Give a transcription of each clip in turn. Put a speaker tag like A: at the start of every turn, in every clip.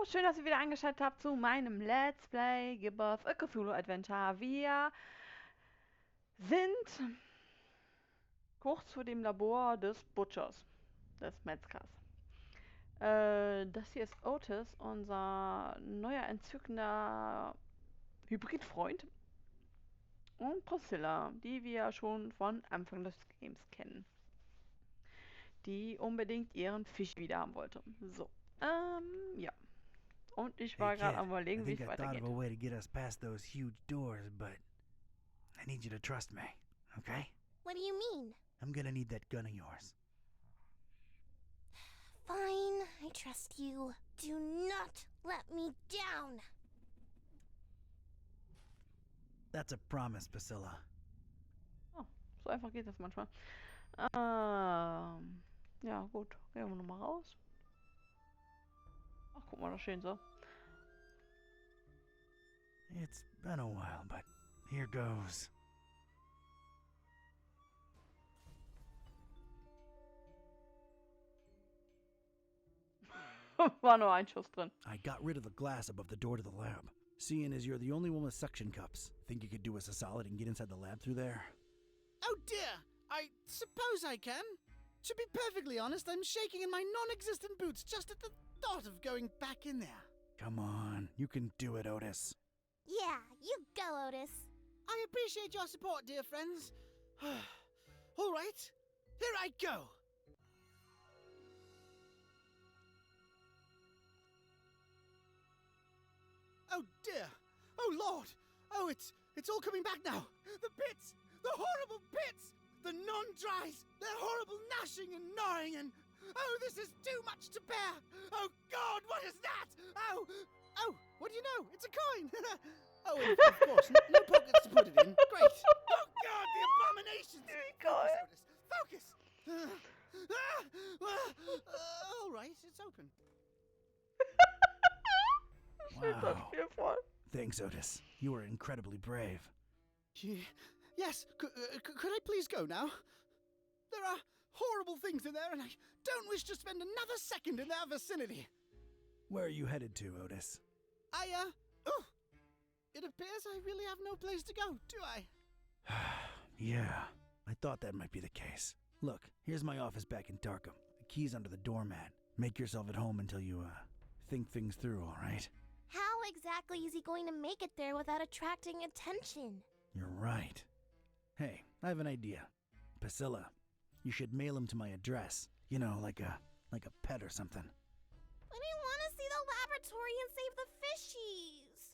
A: schön, dass ihr wieder eingeschaltet habt zu meinem Let's Play Gibbous, Cthulhu Adventure. Wir sind kurz vor dem Labor des Butchers, des Metzgers. Das hier ist Otis, unser neuer entzückender Hybridfreund. Und Priscilla, die wir schon von Anfang des Games kennen. Die unbedingt ihren Fisch wieder haben wollte. So, ja. Und ich war gerade am Überlegen, wie es weitergeht.
B: I thought of a way to get us past those huge doors, but I need you to trust me, okay?
C: What do you mean?
B: I'm gonna need that gun of yours.
C: Fine, I trust you. Do not let me down.
B: That's a promise, Priscilla.
A: Oh, so einfach geht das manchmal. Ja, gut. Gehen wir nochmal raus. Ach, guck mal, da stehen sie.
B: It's been a while, but here goes.
A: War nur ein Schuss drin.
B: I got rid of the glass above the door to the lab. Seeing as you're the only one with suction cups, think you could do us a solid and get inside the lab through there?
D: Oh dear, I suppose I can. To be perfectly honest, I'm shaking in my non-existent boots just at the thought of going back in there.
B: Come on, you can do it, Otis.
C: Yeah, you go, Otis.
D: I appreciate your support, dear friends. All right, here I go. Oh dear, oh Lord, oh it's all coming back now. The pits, the horrible pits, the non-dries, their horrible gnashing and gnawing and... Oh, this is too much to bear! Oh God, what is that? Oh, what do you know? It's a coin! Oh, and of course, no pockets to put it in. Great! Oh God, the abominations! Focus! All right, it's open.
B: Wow. Thanks, Otis. You were incredibly brave.
D: Yes, could I please go now? There are horrible things in there, and I don't wish to spend another second in their vicinity.
B: Where are you headed to, Otis?
D: It appears I really have no place to go, do I?
B: Yeah, I thought that might be the case. Look, here's my office back in Darkham. The key's under the doormat. Make yourself at home until you, think things through, all right?
C: How exactly is he going to make it there without attracting attention?
B: You're right. Hey, I have an idea. Priscilla, you should mail him to my address. You know, like a pet or something.
C: But I want to see the laboratory and save the fishies.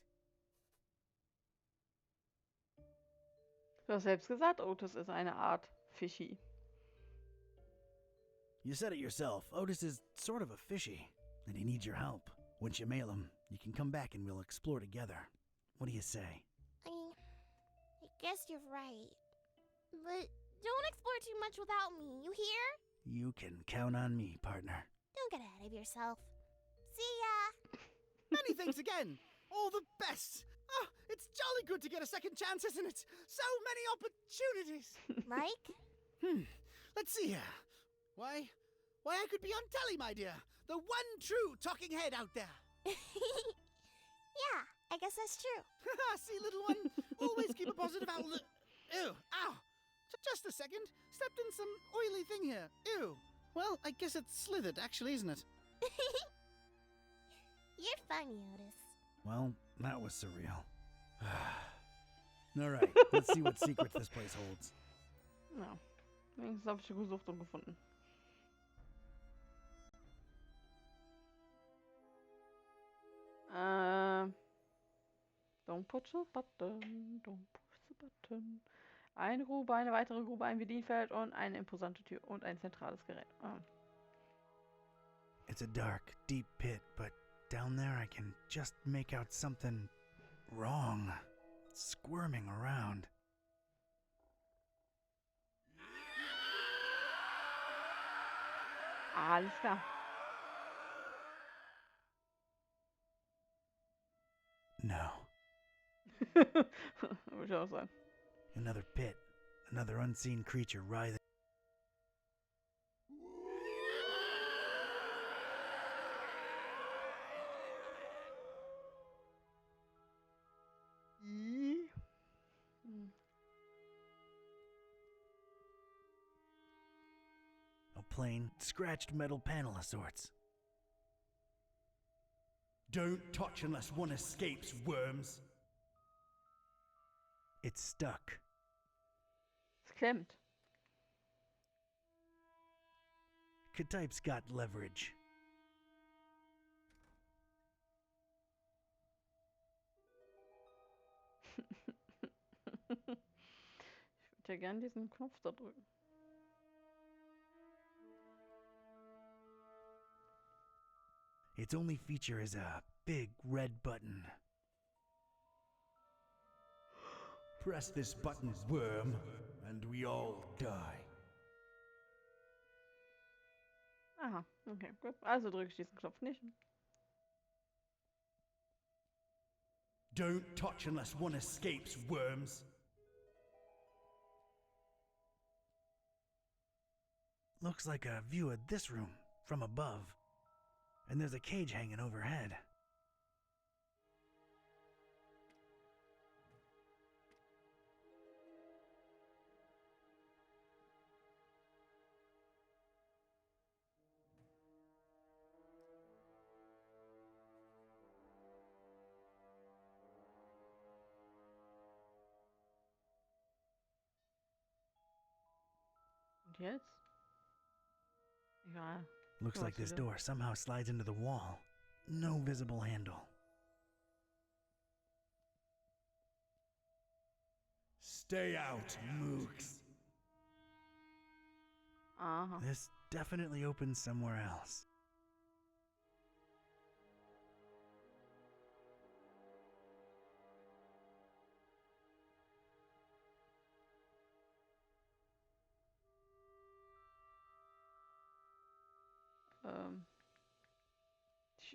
A: Du hast selbst gesagt, Otis ist eine Art Fischi.
B: You said it yourself. Otis is sort of a fishy, and he needs your help. Once you mail him, you can come back and we'll explore together. What do you say?
C: I guess you're right. But don't explore too much without me, you hear?
B: You can count on me, partner.
C: Don't get ahead of yourself. See ya!
D: Many thanks again. All the best. Oh, it's jolly good to get a second chance, isn't it? So many opportunities.
C: Like?
D: Let's see here. Why, I could be on telly, my dear. The one true talking head out there.
C: Yeah, I guess that's true.
D: See, little one, always keep a positive outlook. Ew, ow. Just a second. Stepped in some oily thing here. Ew. Well, I guess it's slithered, actually, isn't it?
C: You're funny, Otis.
B: Well, that was surreal. All right, let's see what secrets this place holds.
A: Ja, wenigstens habe ich gesucht und gefunden. Don't push the button, don't push the button. Eine Grube, eine weitere Grube, ein Bedienfeld und eine imposante Tür und ein zentrales Gerät. Ah.
B: It's a dark, deep pit, but down there I can just make out something wrong. Squirming around.
A: Alles klar.
B: No.
A: Würde ich auch sagen.
B: Another pit. Another unseen creature writhing. plain, scratched metal panel of sorts.
D: Don't touch unless one escapes, worms.
B: It's stuck.
A: Es klemmt.
B: Ketype's got leverage.
A: Ich würde ja gern diesen Knopf da drücken.
B: Its only feature is a big red button.
D: Press this button, worm, and we all die.
A: Aha, okay, gut. Also drücke ich diesen Knopf nicht.
D: Don't touch unless one escapes, worms.
B: Looks like a view of this room from above. And there's a cage hanging overhead.
A: Und jetzt? Egal.
B: Looks like this door somehow slides into the wall. No visible handle.
D: Stay out, mooks.
A: Aha.
B: This definitely opens somewhere else.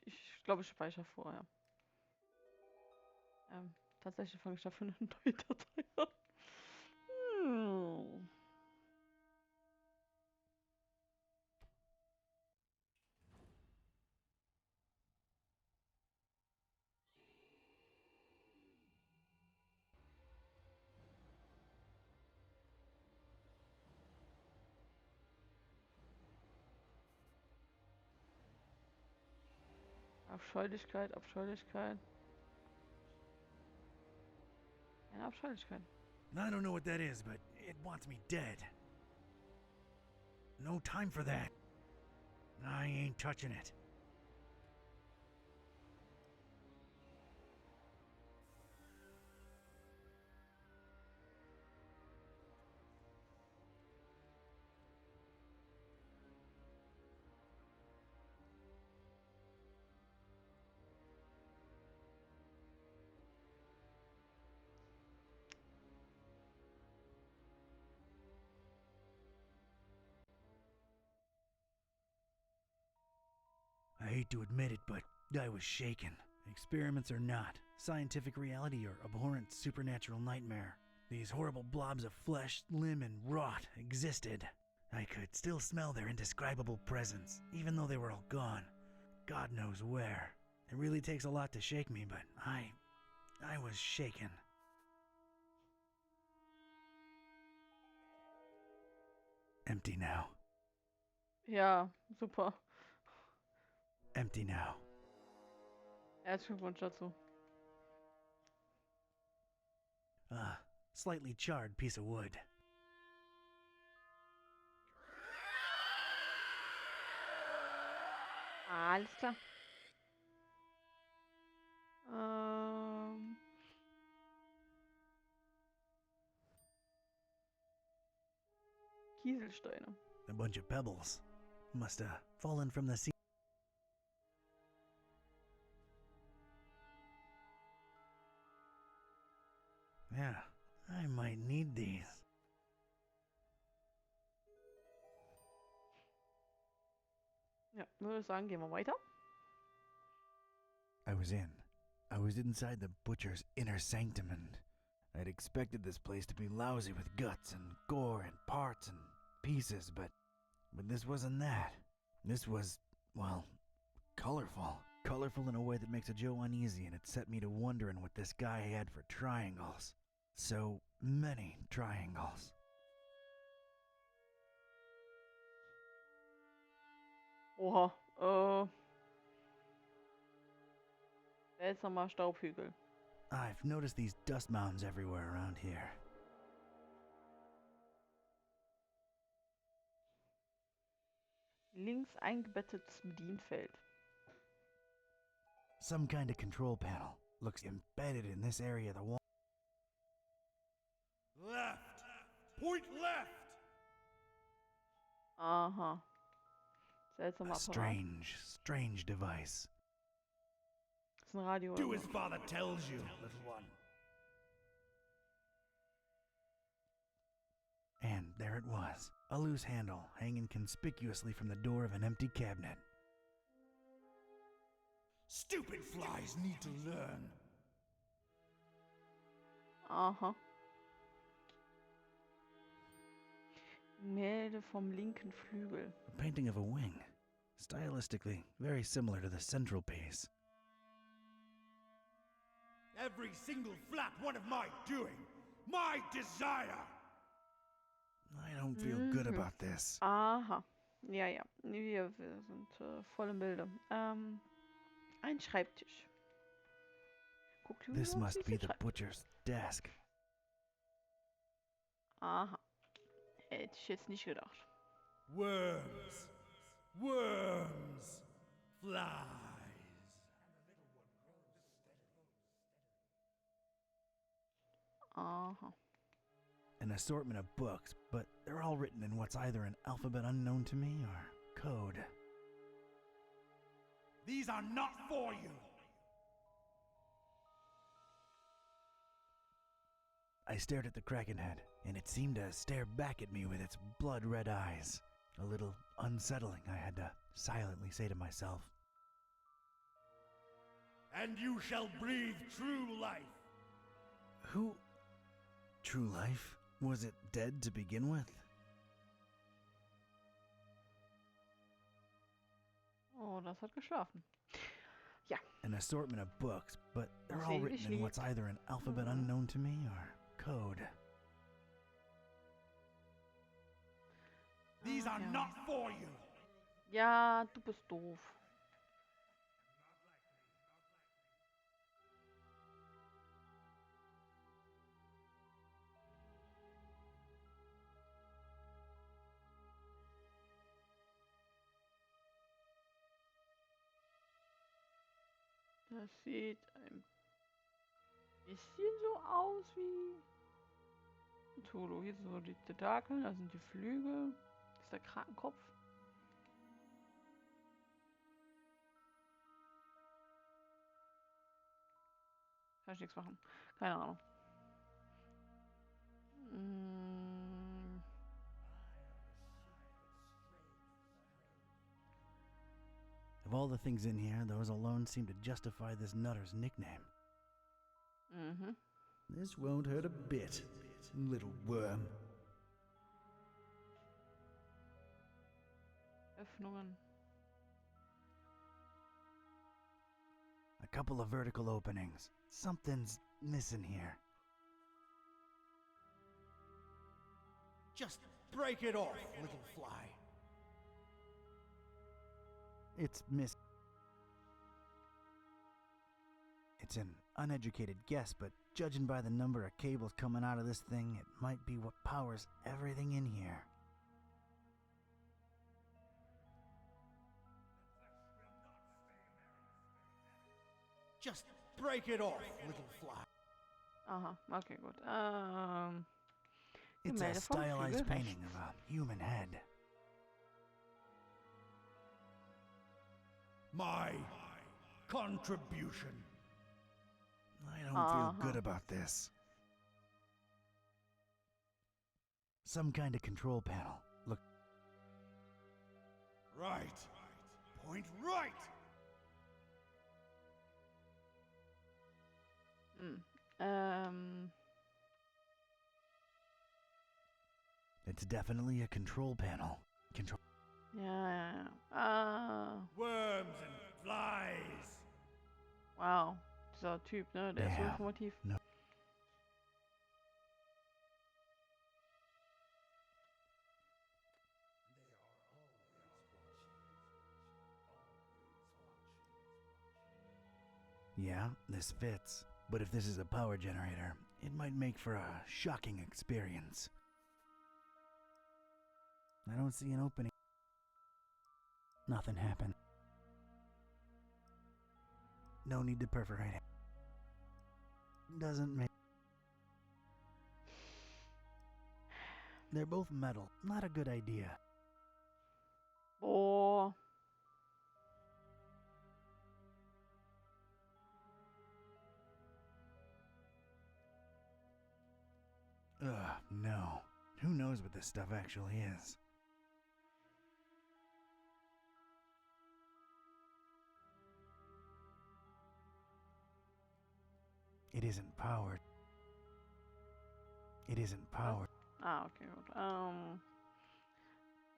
A: Ich glaube, ich speichere vorher. Tatsächlich fange ich dafür eine neue Datei an. Hm. Abscheulichkeit, Abscheulichkeit. Eine Abscheulichkeit.
B: I don't know what that is, but it wants me dead. No time for that. I ain't touching it. I hate to admit it, but I was shaken. Experiments or not, scientific reality or abhorrent supernatural nightmare, these horrible blobs of flesh, limb, and rot existed. I could still smell their indescribable presence, even though they were all gone. God knows where. It really takes a lot to shake me, but I was shaken. Empty now.
A: Ja, super.
B: Empty now.
A: Herzlichen Glückwunsch dazu.
B: A slightly charred piece of wood.
A: Alles klar. Kieselsteine.
B: A bunch of pebbles. Must have fallen from the sea. Yeah, I might need these.
A: Ja, würde ich sagen, gehen wir weiter.
B: I was inside the butcher's inner sanctum, and I'd expected this place to be lousy with guts and gore and parts and pieces, but this wasn't that. This was, well, colorful. Colorful in a way that makes a Joe uneasy, and it set me to wondering what this guy had for triangles. So many triangles.
A: Oha. Seltsamer Staubhügel.
B: I've noticed these dust mounds everywhere around here.
A: Links eingebettetes Bedienfeld.
B: Some kind of control panel. Looks embedded in this area of the wall.
D: Left! Point left!
A: Aha. Seltsamer
B: A
A: Apparat.
B: strange device.
A: Das ist ein Radio.
D: Do
A: oder
D: as
A: so.
D: father tells you, little one.
B: And there it was, a loose handle hanging conspicuously from the door of an empty cabinet.
D: Stupid flies need to learn.
A: Aha. Gemälde vom linken Flügel.
B: A painting of a wing. Stylistically, very similar to the central piece.
D: Every single flap one of my doing. My desire!
B: I don't feel good about this.
A: Aha. Ja, ja. Wir sind voll im Bilde. Ein Schreibtisch. Cthulhu
B: This
A: hat
B: must
A: sich
B: be
A: ein
B: the
A: Schreibtisch.
B: butcher's desk.
A: Aha. Hätte ich jetzt nicht gedacht.
D: Worms. Worms. Flies.
A: Aha.
B: An assortment of books, but they're all written in what's either an alphabet unknown to me or code.
D: These are not for you.
B: I stared at the Kraken head, and it seemed to stare back at me with its blood-red eyes. A little unsettling, I had to silently say to myself.
D: And you shall breathe true life.
B: Who? True life? Was it dead to begin with?
A: Oh, das hat geschlafen. Ja.
B: An assortment of books, but they're all
A: Selig
B: written in what's
A: lieb.
B: either an alphabet unknown to me or code.
D: These are
A: ja.
D: not for you.
A: Ja, du bist doof. Das sieht ein bisschen so aus wie Cthulhu. Hier sind so die Tentakeln, da sind die Flügel. Das ist der Krakenkopf. Kann ich nichts machen. Keine Ahnung.
B: Of all the things in here, those alone seem to justify this nutter's nickname.
A: Mhm.
B: This won't hurt a bit, little worm.
A: Öffnungen.
B: A couple of vertical openings. Something's missing here.
D: Just break it off, little fly.
B: It's an uneducated guess, but judging by the number of cables coming out of this thing, it might be what powers everything in here.
D: Just break it off, little fly.
A: Aha, okay, gut.
B: It's a
A: Gemälde vom
B: stylized
A: Flügel
B: painting
A: rechts.
B: of a human head.
D: My contribution.
B: I don't feel good
A: Uh-huh.
B: about this. Some kind of control panel. Look,
D: Right. Point right.
B: it's definitely a control panel.
A: Ja, ja, ja.
D: Worms and flies.
A: Wow. Dieser Typ, ne? Der ist so
B: Ja.
A: informativ.
B: Yeah, this fits. But if this is a power generator, it might make for a shocking experience. I don't see an opening. Nothing happened. No need to perforate it. Doesn't make... They're both metal. Not a good idea.
A: Boah.
B: Ugh, no. Who knows what this stuff actually is? It isn't powered. It isn't powered.
A: Ah, okay, gut.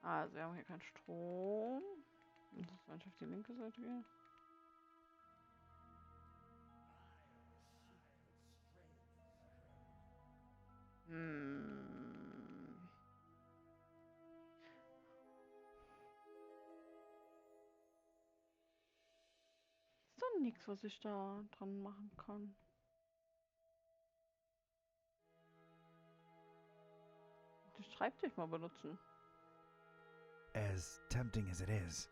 A: Also wir haben hier keinen Strom. Das ist einfach auf die linke Seite gehen. Ist doch nichts, was ich da dran machen kann. Den Schreibtisch mal benutzen.
B: As tempting as it is,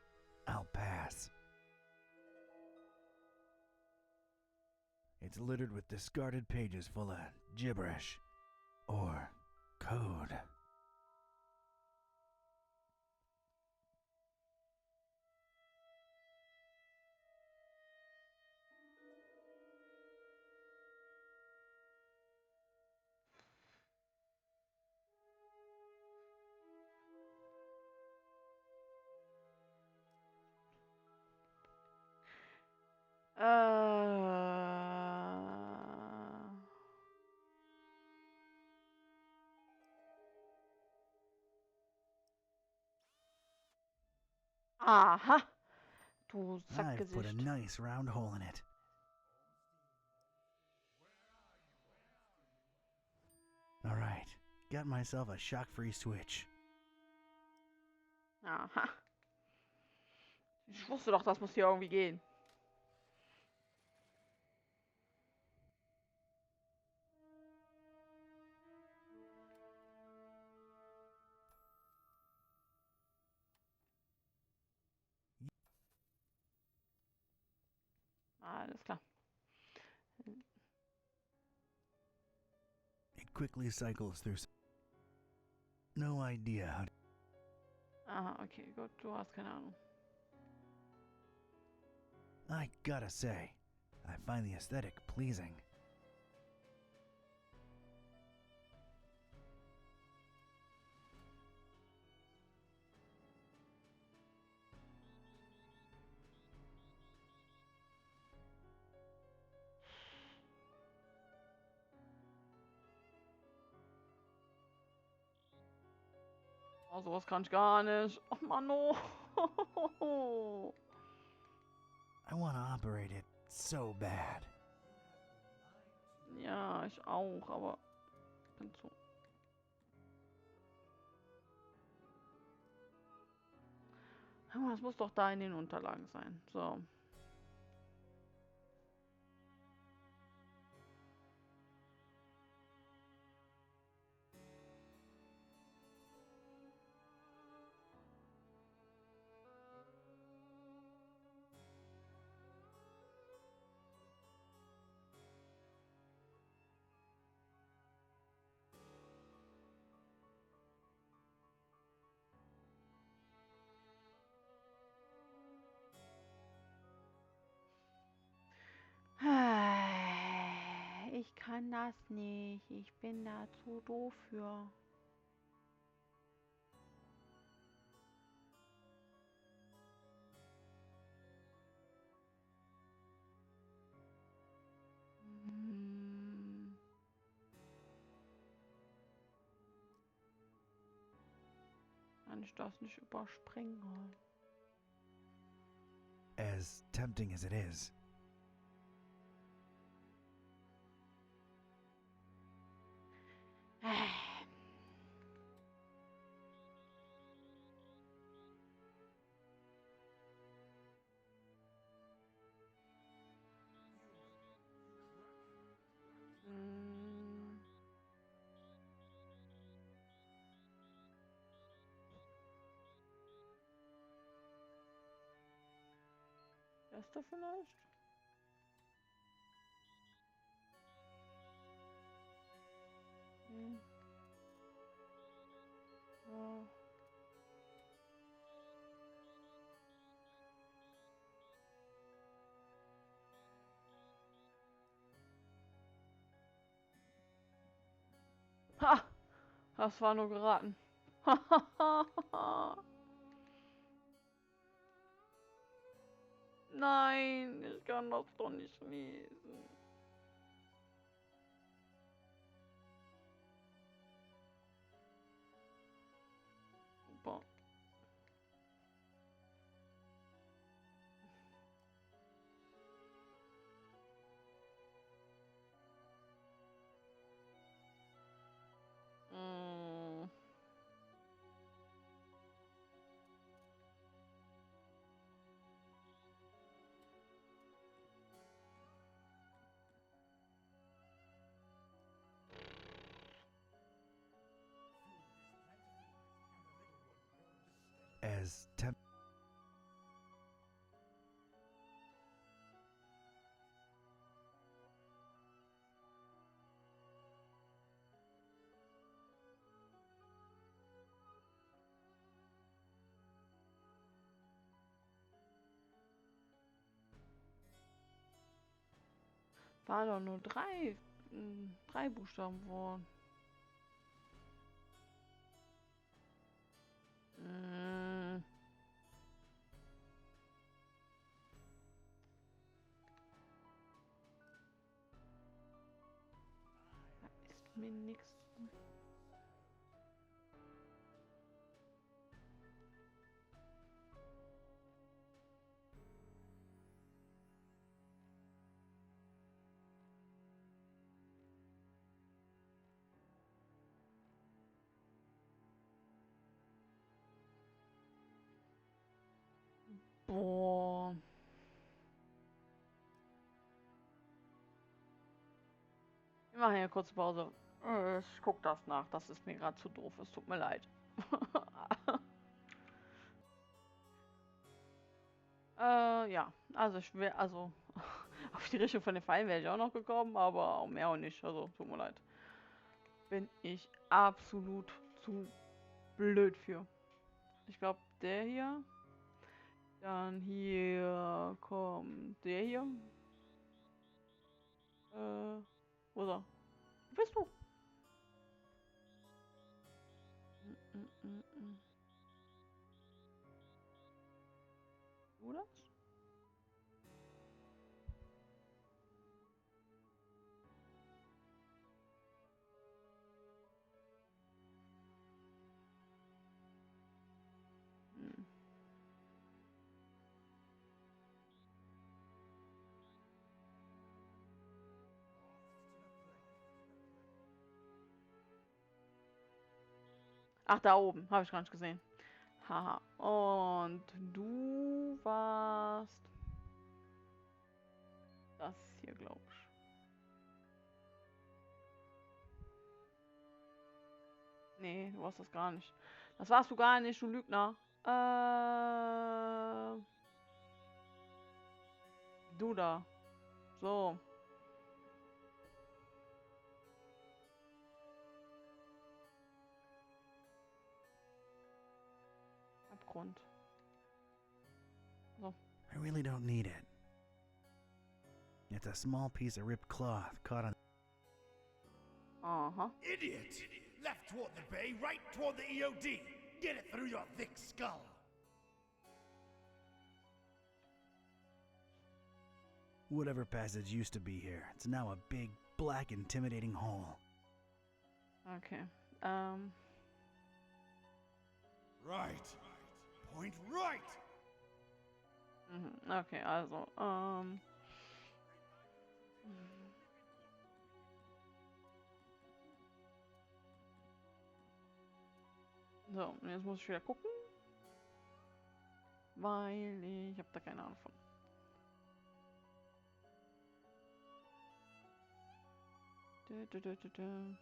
B: I'll pass. It's littered with discarded pages full of gibberish or code.
A: Aha! Du
B: I've put a
A: Sackgesicht.
B: nice round hole in it. Alright, got myself a shock-free switch.
A: Aha. Ich wusste doch, das muss hier irgendwie gehen. Alles klar.
B: It quickly cycles through. No idea how to...
A: Aha, okay, gut, du hast keine Ahnung.
B: I gotta say, I find the aesthetic pleasing.
A: Oh, sowas kann ich gar nicht. Oh Mann, oh.
B: I want to operate it so bad.
A: Ja, ich auch, aber bin so. Das muss doch da in den Unterlagen sein. So. Ich kann das nicht. Ich bin da zu doof für. Hm. Kann ich das nicht überspringen?
B: As tempting as it is,
A: Schwester vielleicht? Hm. Ja. Ha! Das war nur geraten. Nein, ich kann das doch nicht lesen. Super. Mm.
B: As temp.
A: War doch nur drei Buchstabenwort. Mm. Da ist mir nix. Boah. Wir machen hier kurze Pause. Ich guck das nach. Das ist mir gerade zu doof. Es tut mir leid. Ja. Also ich wäre, also auf die Richtung von den Pfeilen wäre ich auch noch gekommen, aber auch mehr auch nicht. Also tut mir leid. Bin ich absolut zu blöd für. Ich glaube, der hier. Dann hier kommt der hier. Wo ist er? Wo bist du? Mm. Du das? Hm. Ach, da oben. Habe ich gar nicht gesehen. Haha. Und du warst das hier, glaube ich. Nee, du warst das gar nicht. Das warst du gar nicht, du Lügner. Du da. So. Abgrund. So.
B: I really don't need it. It's a small piece of ripped cloth caught on.
A: Aha.
D: Idiot! Left toward the bay, right toward the EOD. Get it through your thick skull.
B: Whatever passage used to be here, it's now a big, black, intimidating hole.
A: Okay.
D: Right. Point right.
A: Okay, also, so, und jetzt muss ich wieder gucken. Weil ich habe da keine Ahnung von. Dö.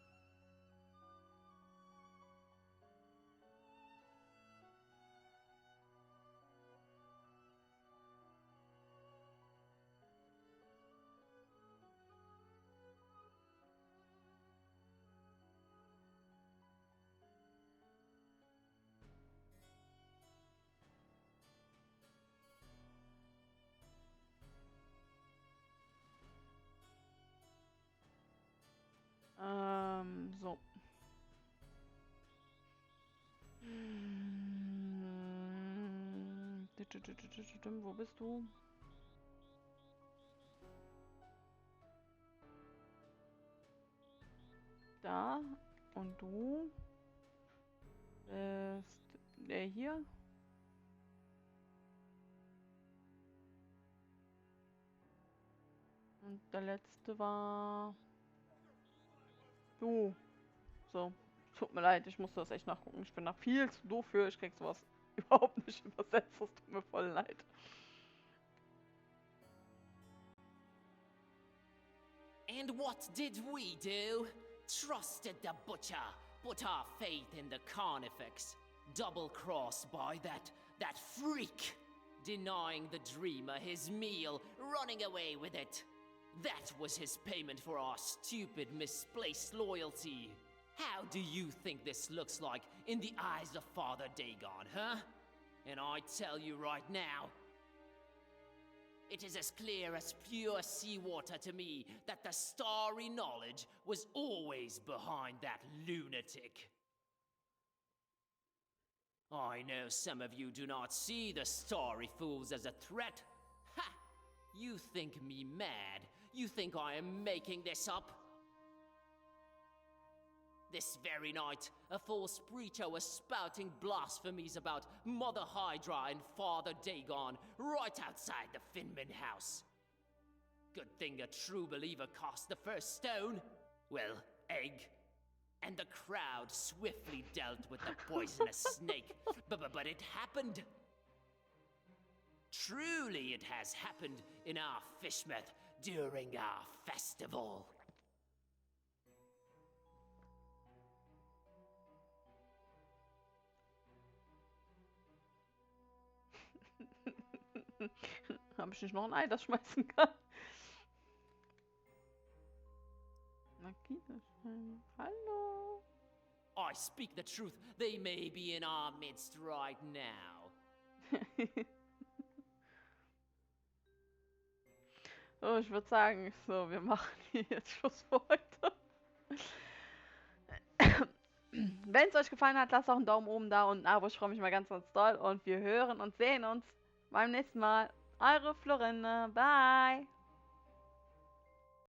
A: So. Wo bist du? Da. Und du bist der hier. Und der letzte war du. So. Tut mir leid, ich musste das echt nachgucken. Ich bin da viel zu doof für. Ich krieg sowas überhaupt nicht übersetzt. Das tut mir voll leid.
E: And what did we do? Trusted the butcher, put our faith in the carnifex. Double-crossed by that freak. Denying the dreamer his meal, running away with it. That was his payment for our stupid, misplaced loyalty. How do you think this looks like in the eyes of Father Dagon, huh? And I tell you right now, it is as clear as pure seawater to me that the starry knowledge was always behind that lunatic. I know some of you do not see the starry fools as a threat. Ha! You think me mad? You think I am making this up? This very night, a false preacher was spouting blasphemies about Mother Hydra and Father Dagon right outside the Finman house. Good thing a true believer cast the first stone. Well, egg. And the crowd swiftly dealt with the poisonous snake. But it happened. Truly it has happened in our Fishmouth during our festival.
A: Habe ich nicht noch ein Ei, das schmeißen kann? Hallo.
E: I speak the truth. They may be in our midst right now.
A: So, ich würde sagen, so, wir machen hier jetzt Schluss für heute. Wenn es euch gefallen hat, lasst auch einen Daumen oben da und ein Abo. Ich freue mich mal ganz, ganz doll. Und wir hören und sehen uns beim nächsten Mal. Eure Pflorinde. Bye.